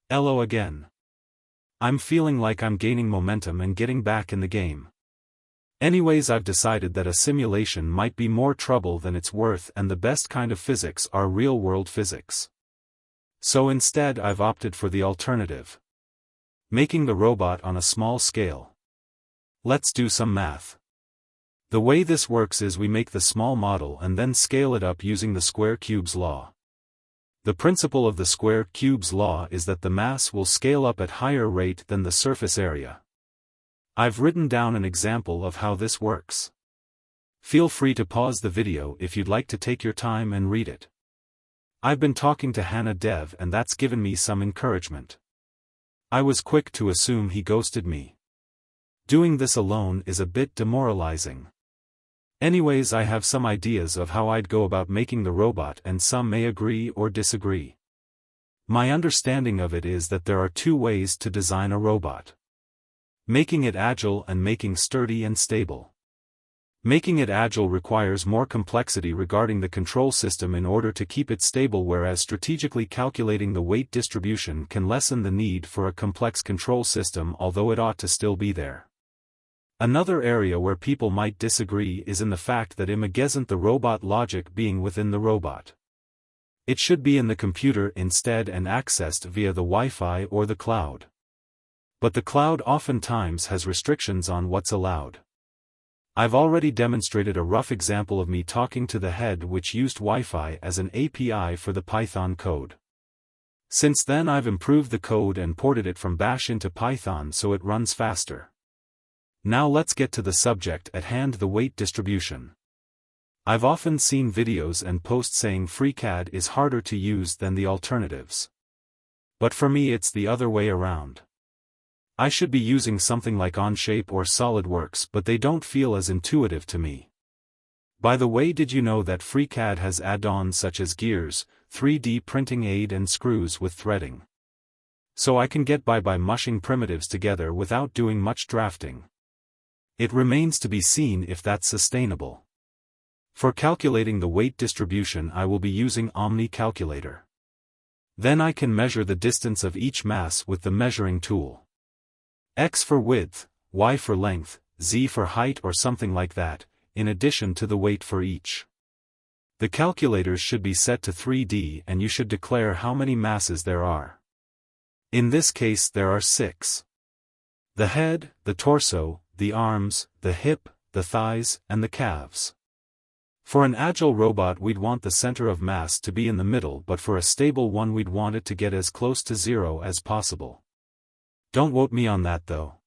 Hello again. I'm feeling like I'm gaining momentum and getting back in the game. Anyways, I've decided that a simulation might be more trouble than it's worth, and the best kind of physics are real-world physics. So instead I've opted for the alternative. Making the robot on a small scale. Let's do some math. The way this works is we make the small model and then scale it up using the square-cubes law. The principle of the square-cubes law is that the mass will scale up at higher rate than the surface area. I've written down an example of how this works. Feel free to pause the video if you'd like to take your time and read it. I've been talking to Hannah Dev and that's given me some encouragement. I was quick to assume he ghosted me. Doing this alone is a bit demoralizing. Anyways, I have some ideas of how I'd go about making the robot, and some may agree or disagree. My understanding of it is that there are two ways to design a robot. Making it agile and making sturdy and stable. Making it agile requires more complexity regarding the control system in order to keep it stable, whereas strategically calculating the weight distribution can lessen the need for a complex control system, although it ought to still be there. Another area where people might disagree is in the fact that isn't the robot logic being within the robot. It should be in the computer instead and accessed via the Wi-Fi or the cloud. But the cloud oftentimes has restrictions on what's allowed. I've already demonstrated a rough example of me talking to the head which used Wi-Fi as an API for the Python code. Since then I've improved the code and ported it from Bash into Python so it runs faster. Now let's get to the subject at hand, the weight distribution. I've often seen videos and posts saying FreeCAD is harder to use than the alternatives. But for me it's the other way around. I should be using something like Onshape or SolidWorks, but they don't feel as intuitive to me. By the way, did you know that FreeCAD has add-ons such as gears, 3D printing aid and screws with threading? So I can get by mushing primitives together without doing much drafting. It remains to be seen if that's sustainable. For calculating the weight distribution I will be using Omni Calculator. Then I can measure the distance of each mass with the measuring tool. X for width, Y for length, Z for height or something like that, in addition to the weight for each. The calculators should be set to 3D and you should declare how many masses there are. In this case there are 6. The head, the torso, the arms, the hip, the thighs, and the calves. For an agile robot we'd want the center of mass to be in the middle, but for a stable one we'd want it to get as close to 0 as possible. Don't quote me on that though.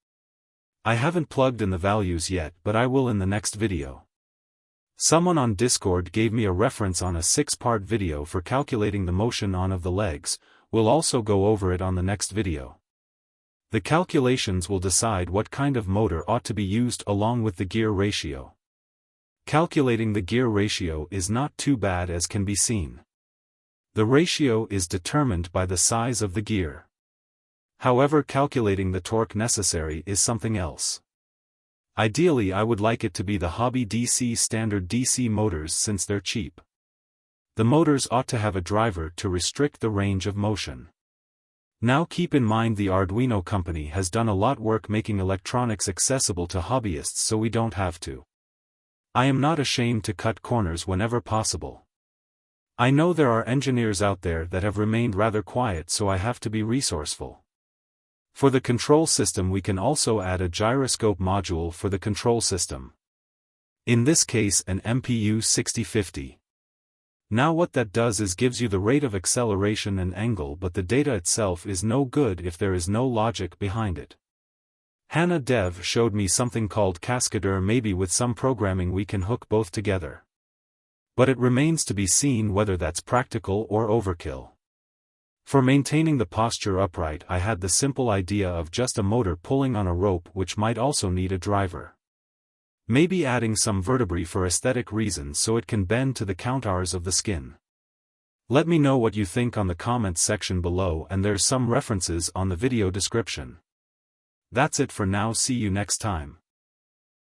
I haven't plugged in the values yet, but I will in the next video. Someone on Discord gave me a reference on a 6-part video for calculating the motion on of the legs. We'll also go over it on the next video. The calculations will decide what kind of motor ought to be used along with the gear ratio. Calculating the gear ratio is not too bad as can be seen. The ratio is determined by the size of the gear. However, calculating the torque necessary is something else. Ideally I would like it to be the Hobby DC standard DC motors since they're cheap. The motors ought to have a driver to restrict the range of motion. Now keep in mind the Arduino company has done a lot work making electronics accessible to hobbyists so we don't have to. I am not ashamed to cut corners whenever possible. I know there are engineers out there that have remained rather quiet, so I have to be resourceful. For the control system we can also add a gyroscope module for the control system. In this case an MPU 6050. Now what that does is gives you the rate of acceleration and angle, but the data itself is no good if there is no logic behind it. Hannah Dev showed me something called Cascadeur. Maybe with some programming we can hook both together. But it remains to be seen whether that's practical or overkill. For maintaining the posture upright I had the simple idea of just a motor pulling on a rope, which might also need a driver. Maybe adding some vertebrae for aesthetic reasons so it can bend to the contours of the skin. Let me know what you think on the comments section below, and there's some references on the video description. That's it for now, see you next time.